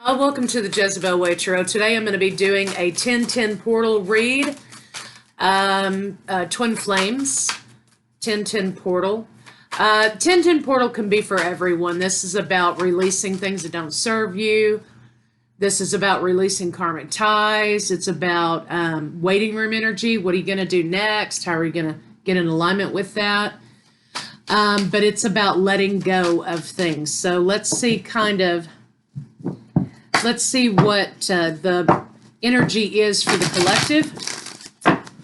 Welcome to the Jezebel Way Tarot. Today I'm going to be doing a 10-10 portal read. Twin Flames, 10-10 portal. 10-10 portal can be for everyone. This is about releasing things that don't serve you. This is about releasing karmic ties. It's about waiting room energy. What are you going to do next? How are you going to get in alignment with that? But it's about letting go of things. So let's see Let's see what the energy is for the collective.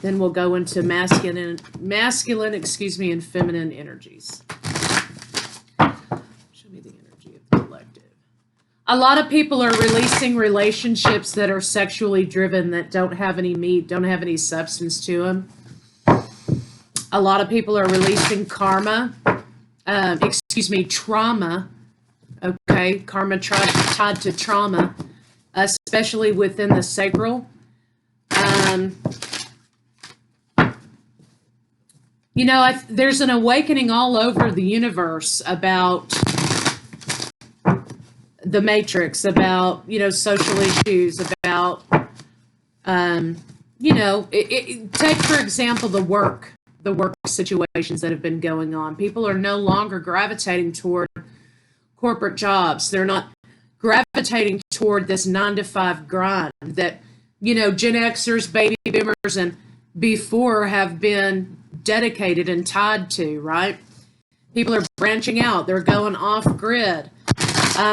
Then we'll go into masculine, and feminine energies. Show me the energy of the collective. A lot of people are releasing relationships that are sexually driven, that don't have any meat, don't have any substance to them. A lot of people are releasing trauma. Okay, karma tied to trauma, especially within the sacral. There's an awakening all over the universe about the matrix, about, social issues, about, take, for example, the work situations that have been going on. People are no longer gravitating toward corporate jobs. They're not gravitating toward this 9-to-5 grind that, Gen Xers, baby boomers, and before have been dedicated and tied to, right? People are branching out. They're going off grid.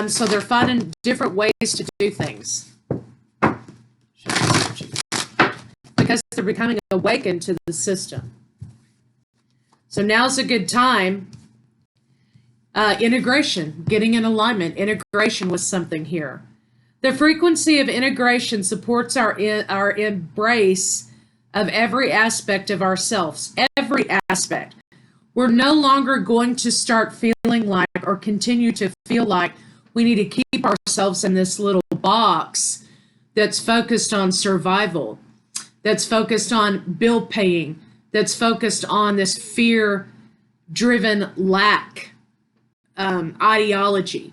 So they're finding different ways to do things. Because they're becoming awakened to the system. So now's a good time. Integration, getting in alignment, integration with something here. The frequency of integration supports our embrace of every aspect of ourselves, every aspect. We're no longer going to start feeling like, or continue to feel like, we need to keep ourselves in this little box that's focused on survival, that's focused on bill paying, that's focused on this fear-driven lack ideology.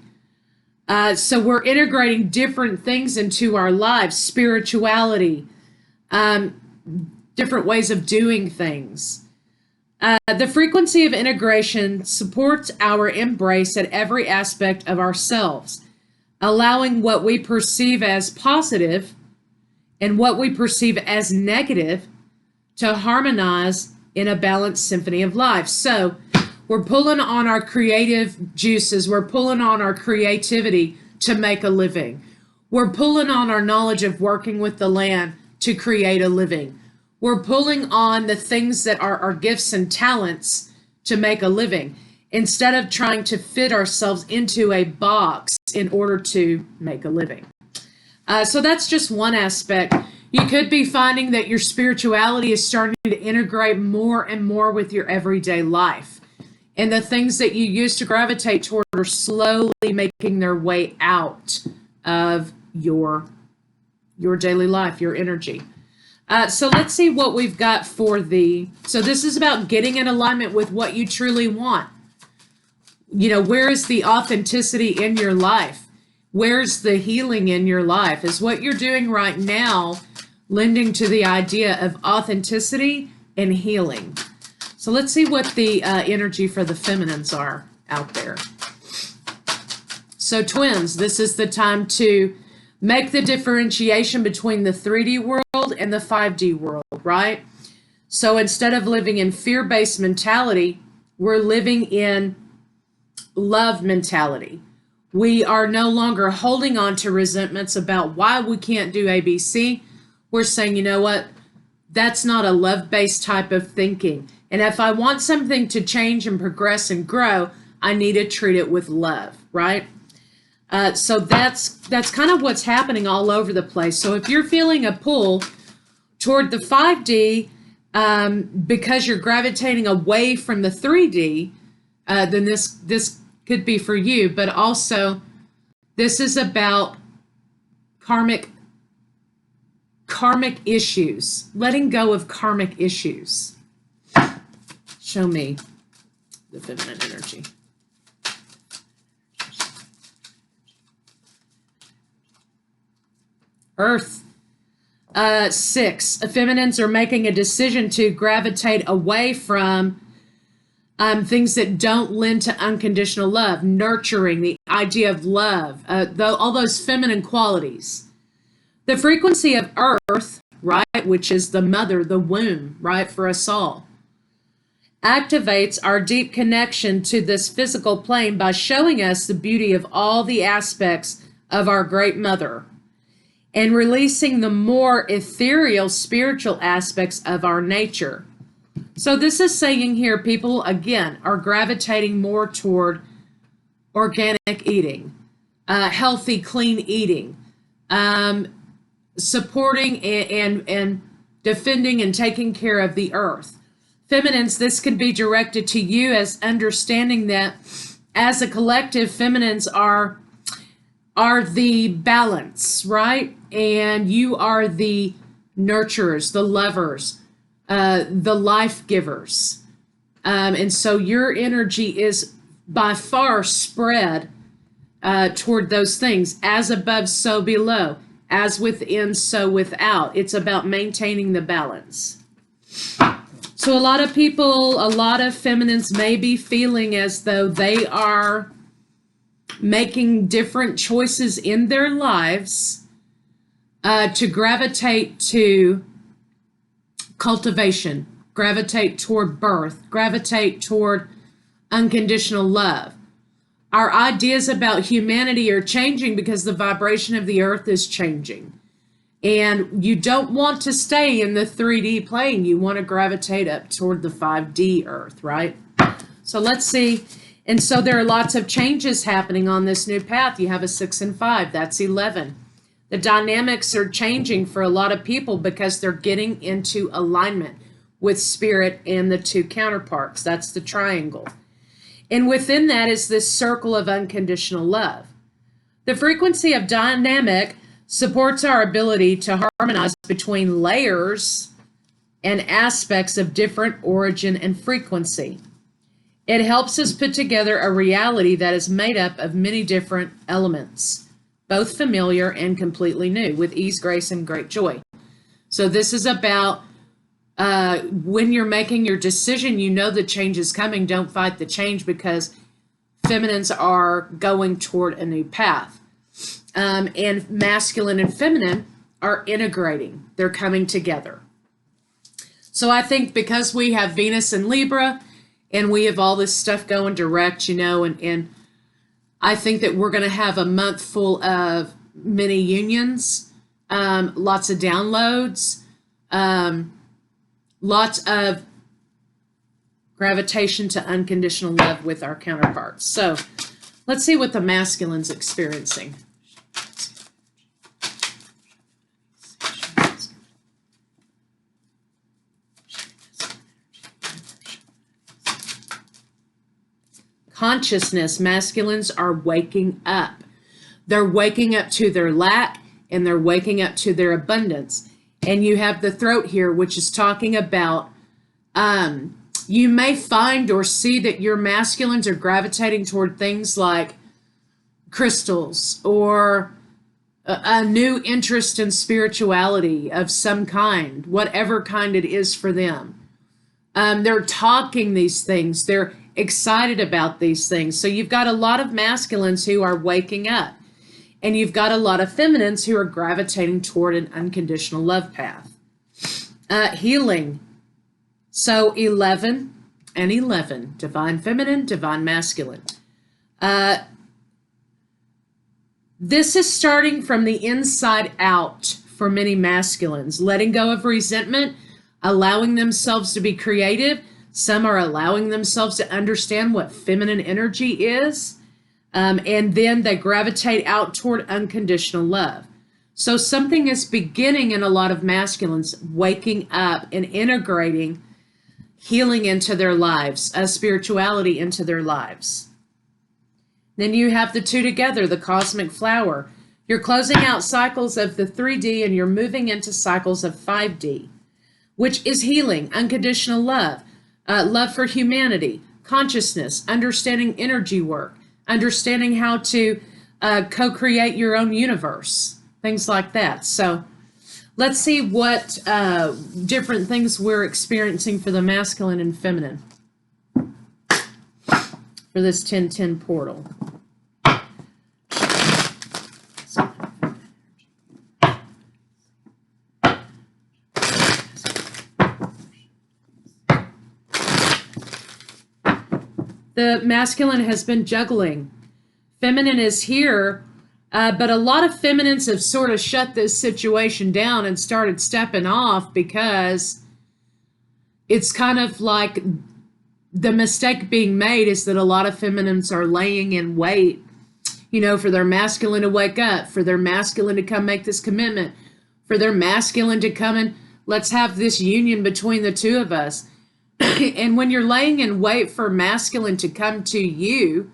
So we're integrating different things into our lives, spirituality, different ways of doing things. The frequency of integration supports our embrace at every aspect of ourselves, allowing what we perceive as positive and what we perceive as negative to harmonize in a balanced symphony of life. So we're pulling on our creative juices. We're pulling on our creativity to make a living. We're pulling on our knowledge of working with the land to create a living. We're pulling on the things that are our gifts and talents to make a living, instead of trying to fit ourselves into a box in order to make a living. So that's just one aspect. You could be finding that your spirituality is starting to integrate more and more with your everyday life. And the things that you used to gravitate toward are slowly making their way out of your daily life, your energy. So let's see what we've got for so this is about getting in alignment with what you truly want. Where is the authenticity in your life? Where's the healing in your life? Is what you're doing right now lending to the idea of authenticity and healing? So let's see what the energy for the feminines are out there. So twins, this is the time to make the differentiation between the 3D world and the 5D world, right? So instead of living in fear-based mentality, we're living in love mentality. We are no longer holding on to resentments about why we can't do ABC. We're saying, you know what? That's not a love-based type of thinking. And if I want something to change and progress and grow, I need to treat it with love, right? So that's kind of what's happening all over the place. So if you're feeling a pull toward the 5D because you're gravitating away from the 3D, then this could be for you. But also, this is about karmic issues, letting go of karmic issues. Show me the feminine energy. Earth. 6, feminines are making a decision to gravitate away from things that don't lend to unconditional love, nurturing, the idea of love, all those feminine qualities. The frequency of Earth, right, which is the mother, the womb, right, for us all, activates our deep connection to this physical plane by showing us the beauty of all the aspects of our great mother and releasing the more ethereal spiritual aspects of our nature. So this is saying here, people, again, are gravitating more toward organic eating, healthy, clean eating, supporting and defending and taking care of the earth. Feminines, this could be directed to you as understanding that as a collective, feminines are the balance, right? And you are the nurturers, the lovers, the life givers. And so your energy is by far spread toward those things, as above, so below, as within, so without. It's about maintaining the balance. So a lot of people, a lot of feminines may be feeling as though they are making different choices in their lives to gravitate to cultivation, gravitate toward birth, gravitate toward unconditional love. Our ideas about humanity are changing because the vibration of the earth is changing. And you don't want to stay in the 3D plane. You want to gravitate up toward the 5D earth, right? So let's see. And so there are lots of changes happening on this new path. You have a 6 and 5. That's 11. The dynamics are changing for a lot of people because they're getting into alignment with spirit and the two counterparts. That's the triangle. And within that is this circle of unconditional love. The frequency of dynamic supports our ability to harmonize between layers and aspects of different origin and frequency. It helps us put together a reality that is made up of many different elements, both familiar and completely new, with ease, grace, and great joy. So this is about when you're making your decision, you know the change is coming. Don't fight the change because feminines are going toward a new path. And masculine and feminine are integrating. They're coming together. So I think because we have Venus and Libra and we have all this stuff going direct, and I think that we're going to have a month full of many unions, lots of downloads, lots of gravitation to unconditional love with our counterparts. So let's see what the masculine's experiencing. Consciousness, masculines are waking up. They're waking up to their lack and they're waking up to their abundance. And you have the throat here, which is talking about you may find or see that your masculines are gravitating toward things like crystals or a new interest in spirituality of some kind, whatever kind it is for them. They're talking these things. They're excited about these things. So you've got a lot of masculines who are waking up, and you've got a lot of feminines who are gravitating toward an unconditional love path. Healing. So 11 and 11, divine feminine, divine masculine. This is starting from the inside out for many masculines, letting go of resentment, allowing themselves to be creative. Some are allowing themselves to understand what feminine energy is, and then they gravitate out toward unconditional love. So something is beginning in a lot of masculines, waking up and integrating healing into their lives, spirituality into their lives. Then you have the two together, the cosmic flower. You're closing out cycles of the 3D and you're moving into cycles of 5D, which is healing, unconditional love. Love for humanity, consciousness, understanding energy work, understanding how to co-create your own universe. things like that. So let's see what different things we're experiencing for the masculine and feminine for this 10-10 portal. The masculine has been juggling. Feminine is here, but a lot of feminines have sort of shut this situation down and started stepping off because it's kind of like the mistake being made is that a lot of feminines are laying in wait, for their masculine to wake up, for their masculine to come make this commitment, for their masculine to come and let's have this union between the two of us. And when you're laying in wait for masculine to come to you,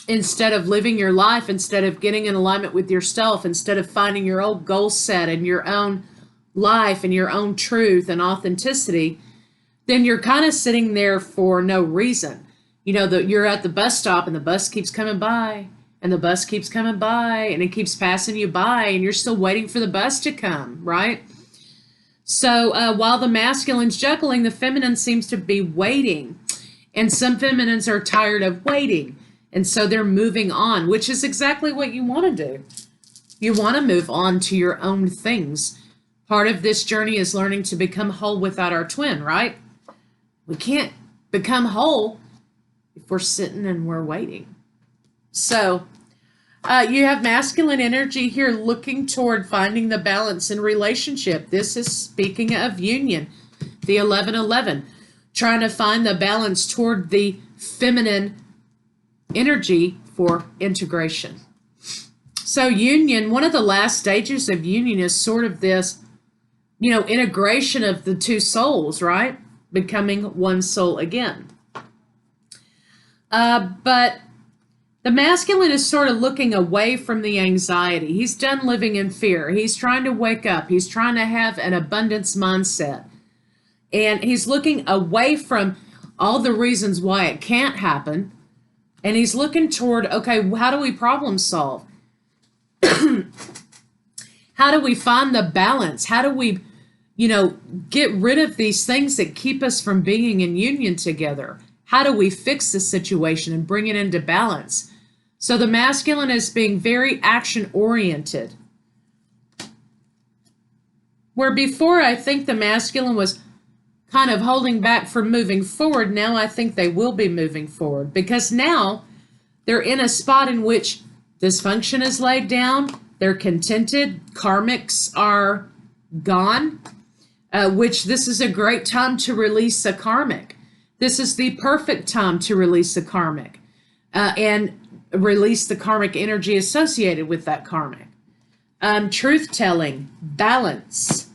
instead of living your life, instead of getting in alignment with yourself, instead of finding your own goal set and your own life and your own truth and authenticity, then you're kind of sitting there for no reason. You're at the bus stop and the bus keeps coming by and the bus keeps coming by and it keeps passing you by and you're still waiting for the bus to come, right? So while the masculine's juggling, the feminine seems to be waiting. And some feminines are tired of waiting. And so they're moving on, which is exactly what you want to do. You want to move on to your own things. Part of this journey is learning to become whole without our twin, right? We can't become whole if we're sitting and we're waiting. So you have masculine energy here looking toward finding the balance in relationship. This is speaking of union, the 11-11, trying to find the balance toward the feminine energy for integration. So union, one of the last stages of union is sort of this, integration of the two souls, right? Becoming one soul again. But the masculine is sort of looking away from the anxiety. He's done living in fear. He's trying to wake up. He's trying to have an abundance mindset. And he's looking away from all the reasons why it can't happen. And he's looking toward, okay, how do we problem solve? How do we find the balance? How do we, get rid of these things that keep us from being in union together? How do we fix the situation and bring it into balance? So the masculine is being very action-oriented. Where before I think the masculine was kind of holding back from moving forward, now I think they will be moving forward because now they're in a spot in which dysfunction is laid down, they're contented, karmics are gone, which this is a great time to release a karmic. This is the perfect time to release a karmic and release the karmic energy associated with that karmic. Truth-telling, balance.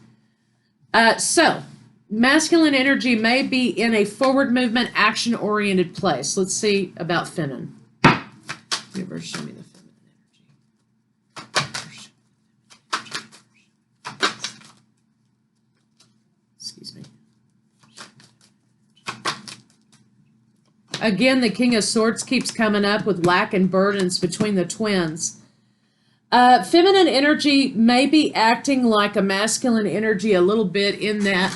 So masculine energy may be in a forward movement, action-oriented place. Let's see about feminine. Universe, show me the feminine energy. Excuse me. Again, the King of Swords keeps coming up with lack and burdens between the twins. Feminine energy may be acting like a masculine energy a little bit in that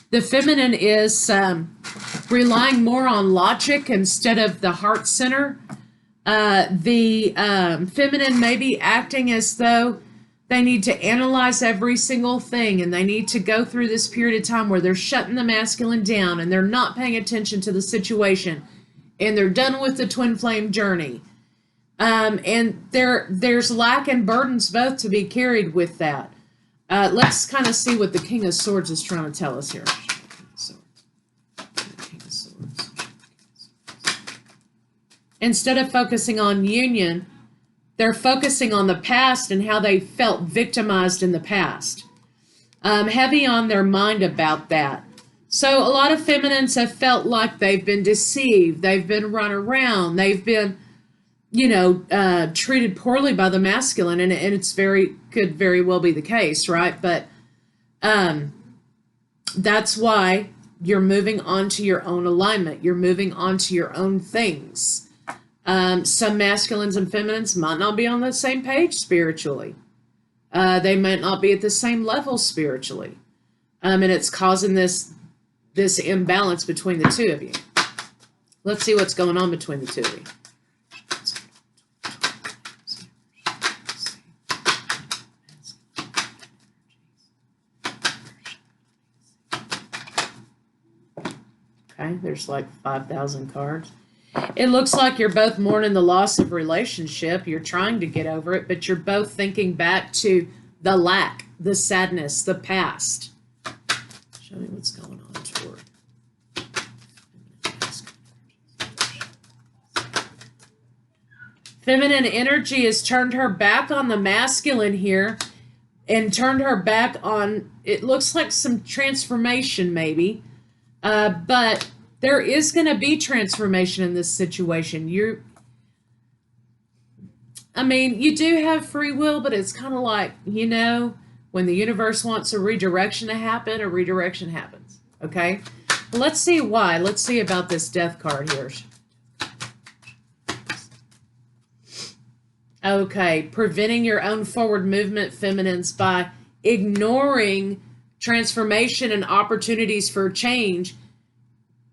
the feminine is relying more on logic instead of the heart center. The feminine may be acting as though they need to analyze every single thing and they need to go through this period of time where they're shutting the masculine down and they're not paying attention to the situation and they're done with the twin flame journey. And there's lack and burdens both to be carried with that. Let's kind of see what the King of Swords is trying to tell us here. King of Swords. Instead of focusing on union, they're focusing on the past and how they felt victimized in the past. Heavy on their mind about that. So a lot of feminines have felt like they've been deceived, they've been run around, they've been treated poorly by the masculine, and it's could very well be the case, right? But that's why you're moving on to your own alignment. You're moving on to your own things. Some masculines and feminines might not be on the same page spiritually. They might not be at the same level spiritually. And it's causing this imbalance between the two of you. Let's see what's going on between the two of you. Okay, there's like 5,000 cards. It looks like you're both mourning the loss of relationship. You're trying to get over it, but you're both thinking back to the lack, the sadness, the past. Show me what's going on toward. Feminine energy has turned her back on the masculine here and turned her back on, it looks like some transformation maybe. But there is going to be transformation in this situation. You do have free will, but it's kind of like, when the universe wants a redirection to happen, a redirection happens. Okay? Well, let's see why. Let's see about this death card here. Okay, preventing your own forward movement, feminines, by ignoring transformation and opportunities for change,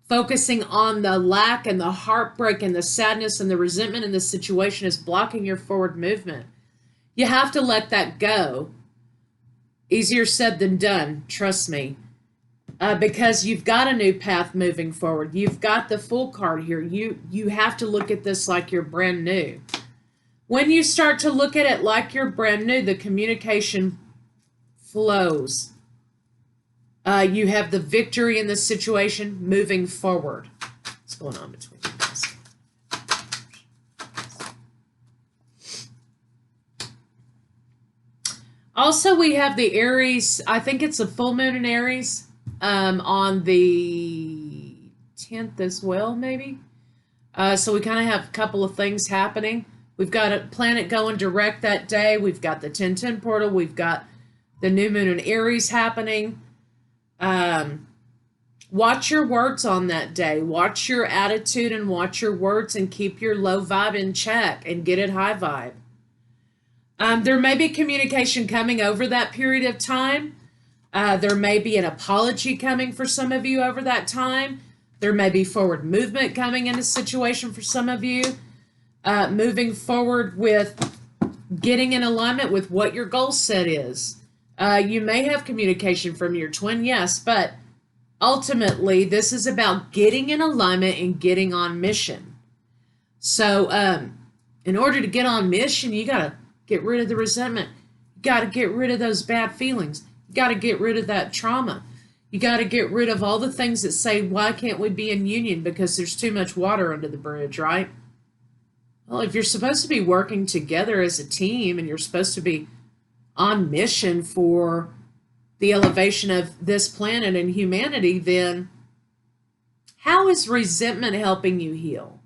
focusing on the lack and the heartbreak and the sadness and the resentment in the situation is blocking your forward movement. You have to let that go. Easier said than done, trust me. Because you've got a new path moving forward. You've got the Fool card here. You have to look at this like you're brand new. When you start to look at it like you're brand new, the communication flows. You have the victory in this situation moving forward. What's going on between you guys? Also, we have the Aries. I think it's a full moon in Aries on the 10th as well, maybe. So we kind of have a couple of things happening. We've got a planet going direct that day. We've got the 1010 portal. We've got the new moon in Aries happening. Watch your words on that day. Watch your attitude and watch your words and keep your low vibe in check and get it high vibe. There may be communication coming over that period of time. There may be an apology coming for some of you over that time. There may be forward movement coming in a situation for some of you. Moving forward with getting in alignment with what your goal set is. You may have communication from your twin, yes, but ultimately this is about getting in alignment and getting on mission. So in order to get on mission, you got to get rid of the resentment. You got to get rid of those bad feelings. You got to get rid of that trauma. You got to get rid of all the things that say, why can't we be in union? Because there's too much water under the bridge, right? Well, if you're supposed to be working together as a team and you're supposed to be on mission for the elevation of this planet and humanity, then how is resentment helping you heal?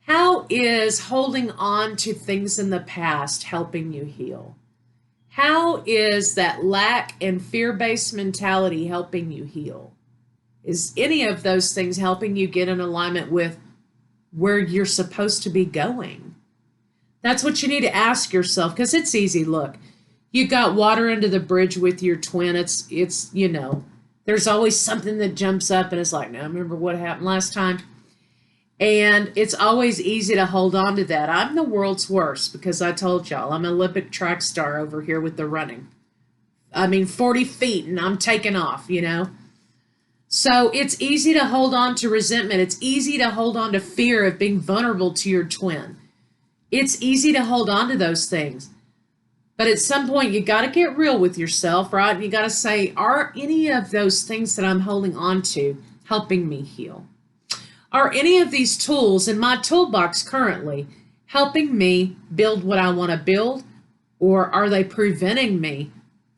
How is holding on to things in the past helping you heal? How is that lack and fear-based mentality helping you heal? Is any of those things helping you get in alignment with where you're supposed to be going? That's what you need to ask yourself, because it's easy. Look, you got water under the bridge with your twin. It's there's always something that jumps up and it's like, now remember what happened last time? And it's always easy to hold on to that. I'm the world's worst because I told y'all I'm an Olympic track star over here with the running. 40 feet and I'm taking off, So it's easy to hold on to resentment. It's easy to hold on to fear of being vulnerable to your twin. It's easy to hold on to those things. But at some point, you got to get real with yourself, right? And you got to say, are any of those things that I'm holding on to helping me heal? Are any of these tools in my toolbox currently helping me build what I want to build? Or are they preventing me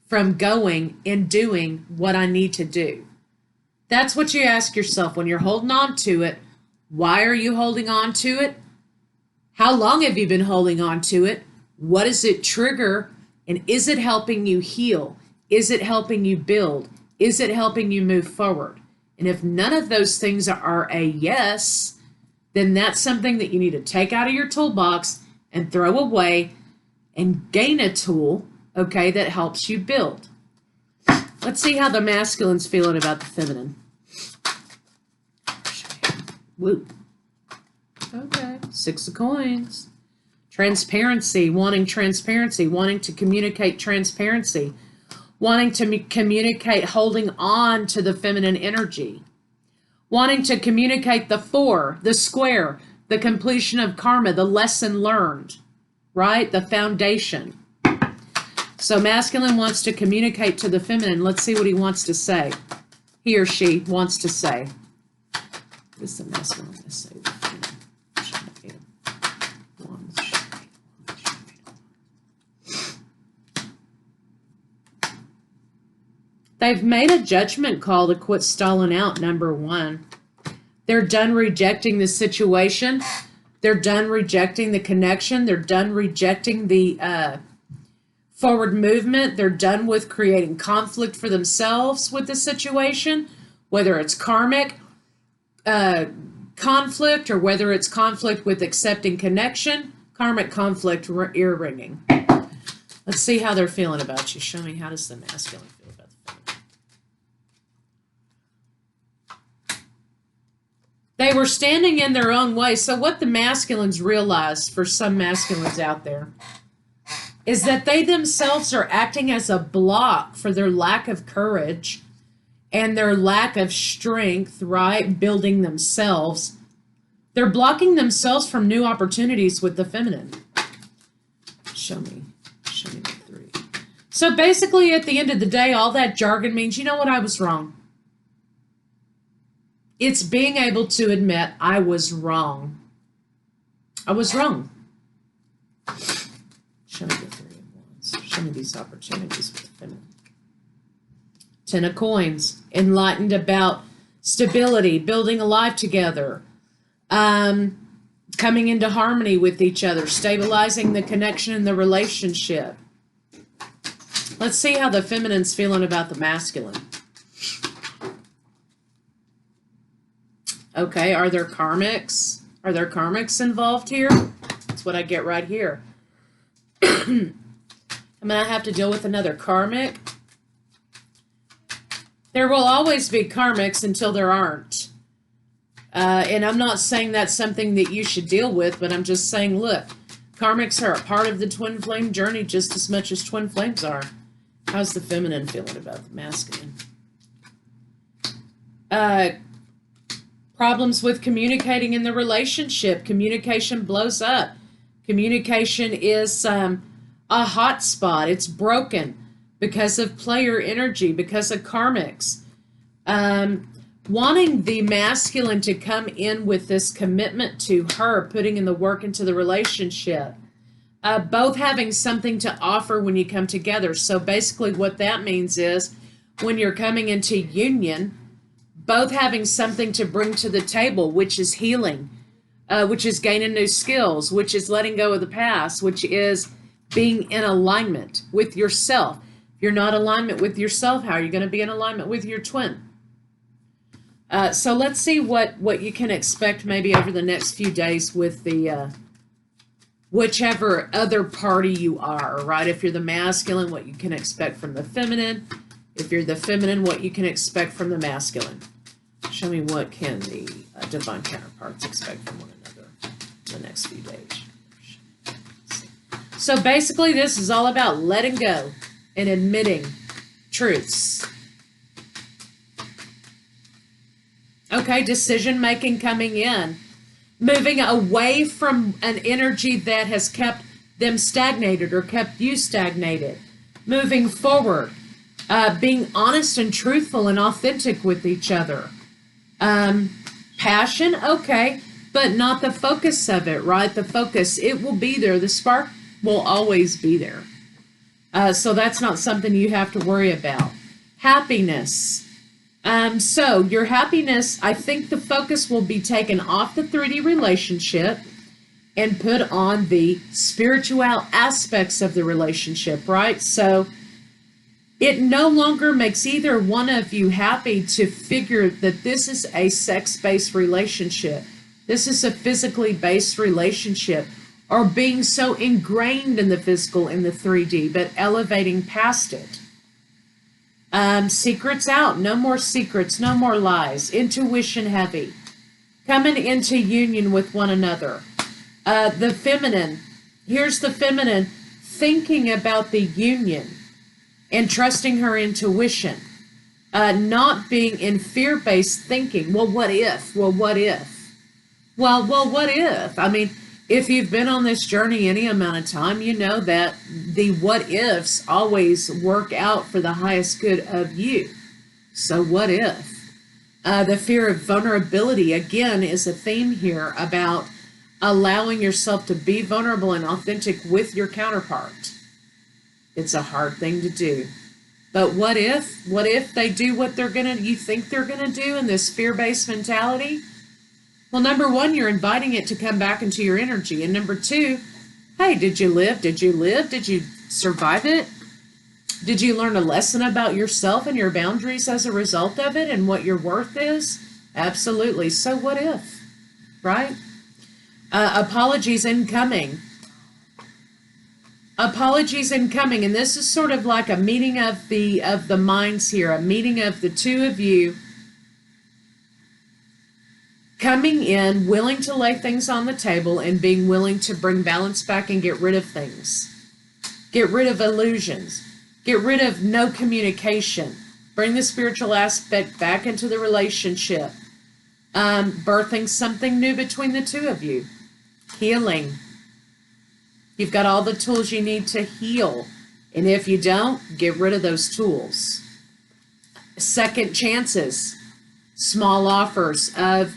from going and doing what I need to do? That's what you ask yourself when you're holding on to it. Why are you holding on to it? How long have you been holding on to it? What does it trigger? And is it helping you heal? Is it helping you build? Is it helping you move forward? And if none of those things are a yes, then that's something that you need to take out of your toolbox and throw away and gain a tool, okay, that helps you build. Let's see how the masculine's feeling about the feminine. Woo. Okay, 6 of coins. Transparency, wanting to communicate transparency, wanting to communicate holding on to the feminine energy, wanting to communicate the 4, the square, the completion of karma, the lesson learned, right? The foundation. So masculine wants to communicate to the feminine. Let's see what he wants to say. He or she wants to say. What is the masculine going to say? They've made a judgment call to quit stalling out, number 1. They're done rejecting the situation. They're done rejecting the connection. They're done rejecting the forward movement. They're done with creating conflict for themselves with the situation, whether it's karmic conflict or whether it's conflict with accepting connection, karmic conflict, ear ringing. Let's see how they're feeling about you. Show me, how does the masculine feel about the feminine? They were standing in their own way. So what the masculines realized, for some masculines out there, is that they themselves are acting as a block for their lack of courage and their lack of strength, right? Building themselves. They're blocking themselves from new opportunities with the feminine. Show me the 3. So basically, at the end of the day, all that jargon means, you know what, I was wrong. It's being able to admit I was wrong. I was wrong. Show me the 3 of Wands. Show me these opportunities with the feminine. 10 of Coins. Enlightened about stability, building a life together, coming into harmony with each other, stabilizing the connection in the relationship. Let's see how the feminine's feeling about the masculine. Okay, are there karmics? Are there karmics involved here? That's what I get right here. I'm going to have to deal with another karmic. There will always be karmics until there aren't. And I'm not saying that's something that you should deal with, but I'm just saying, look, karmics are a part of the twin flame journey just as much as twin flames are. How's the feminine feeling about the masculine? Problems with communicating in the relationship. Communication blows up. Communication is a hot spot. It's broken because of player energy, because of karmics. Wanting the masculine to come in with this commitment to her, putting in the work into the relationship. Both having something to offer when you come together. So basically what that means is when you're coming into union, both having something to bring to the table, which is healing, which is gaining new skills, which is letting go of the past, which is being in alignment with yourself. If you're not in alignment with yourself, how are you going to be in alignment with your twin? So let's see what you can expect maybe over the next few days with the whichever other party you are, right? If you're the masculine, what you can expect from the feminine. If you're the feminine, what you can expect from the masculine. Show me what can the divine counterparts expect from one another in the next few days. So basically, this is all about letting go and admitting truths. Okay, decision-making coming in. Moving away from an energy that has kept them stagnated or kept you stagnated. Moving forward. Being honest and truthful and authentic with each other. Passion, okay, but not the focus of it, right? The focus, it will be there. The spark will always be there. So that's not something you have to worry about. Happiness. So your happiness, I think the focus will be taken off the 3D relationship and put on the spiritual aspects of the relationship, right? So it no longer makes either one of you happy to figure that this is a sex-based relationship This is a physically based relationship, or being so ingrained in the physical in the 3D, but elevating past it. Secrets out. No more secrets. No more lies. Intuition heavy. Coming into union with one another. The feminine. Here's the feminine thinking about the union and trusting her intuition. Not being in fear-based thinking. Well, what if? Well, what if? Well, what if? I mean, if you've been on this journey any amount of time, you know that the what ifs always work out for the highest good of you. So what if? The fear of vulnerability, again, is a theme here about allowing yourself to be vulnerable and authentic with your counterpart. It's a hard thing to do. But what if? What if they do what you think they're gonna do in this fear-based mentality? Well, number one, you're inviting it to come back into your energy. And number two, hey, did you live? Did you live? Did you survive it? Did you learn a lesson about yourself and your boundaries as a result of it and what your worth is? Absolutely. So what if? Right? Apologies incoming. Apologies incoming. And this is sort of like a meeting of the minds here, a meeting of the two of you coming in, willing to lay things on the table and being willing to bring balance back and get rid of things. Get rid of illusions. Get rid of no communication. Bring the spiritual aspect back into the relationship. Birthing something new between the two of you. Healing. You've got all the tools you need to heal. And if you don't, get rid of those tools. Second chances. Small offers of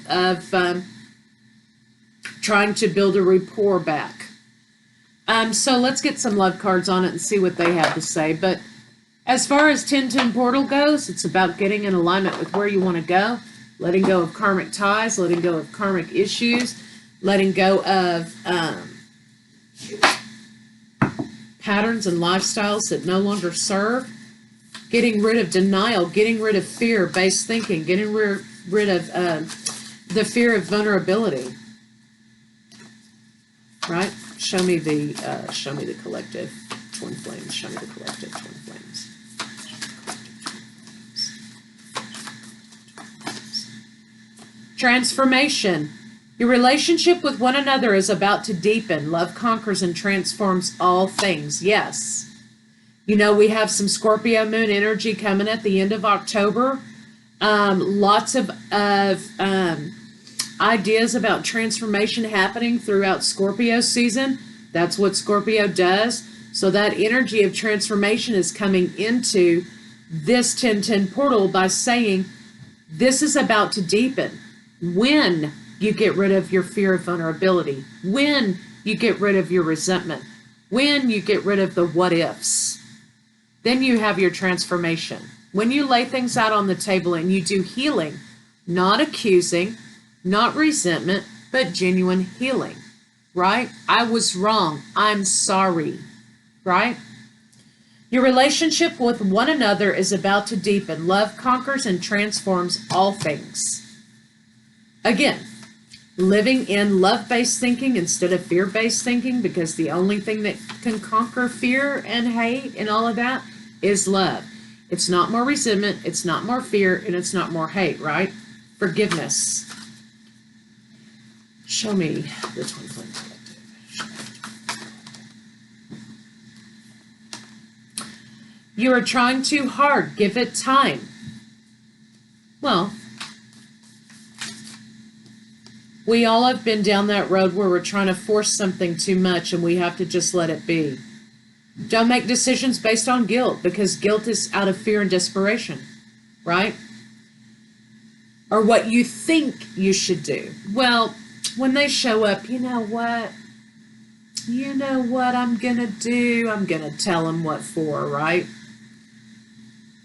trying to build a rapport back. So let's get some love cards on it and see what they have to say. But as far as 1010 Portal goes, it's about getting in alignment with where you want to go, letting go of karmic ties, letting go of karmic issues, letting go of patterns and lifestyles that no longer serve, getting rid of denial, getting rid of fear-based thinking, getting rid of the fear of vulnerability. Right? Show me the collective twin flames. Show me the collective twin flames. Transformation. Your relationship with one another is about to deepen. Love conquers and transforms all things. Yes. You know, we have some Scorpio moon energy coming at the end of October. Lots of ideas about transformation happening throughout Scorpio season. That's what Scorpio does. So that energy of transformation is coming into this 1010 portal by saying this is about to deepen. When you get rid of your fear of vulnerability, when you get rid of your resentment, when you get rid of the what ifs, then you have your transformation. When you lay things out on the table and you do healing, not accusing, not resentment, but genuine healing, right? I was wrong. I'm sorry, right? Your relationship with one another is about to deepen. Love conquers and transforms all things. Again, living in love-based thinking instead of fear-based thinking, because the only thing that can conquer fear and hate and all of that is love. It's not more resentment, it's not more fear, and it's not more hate, right? Forgiveness. Show me the twin flame collective. You are trying too hard. Give it time. Well, we all have been down that road where we're trying to force something too much and we have to just let it be. Don't make decisions based on guilt, because guilt is out of fear and desperation, right? Or what you think you should do. Well, when they show up, you know what? You know what I'm going to do? I'm going to tell them what for, right?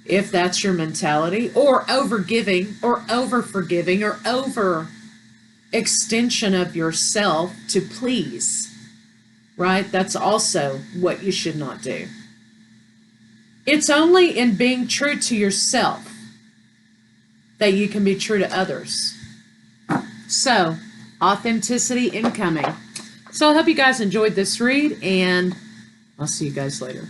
If that's your mentality. Or overgiving, or over-forgiving, or over-extension of yourself to please. Right? That's also what you should not do. It's only in being true to yourself that you can be true to others. So, authenticity incoming. So I hope you guys enjoyed this read, and I'll see you guys later.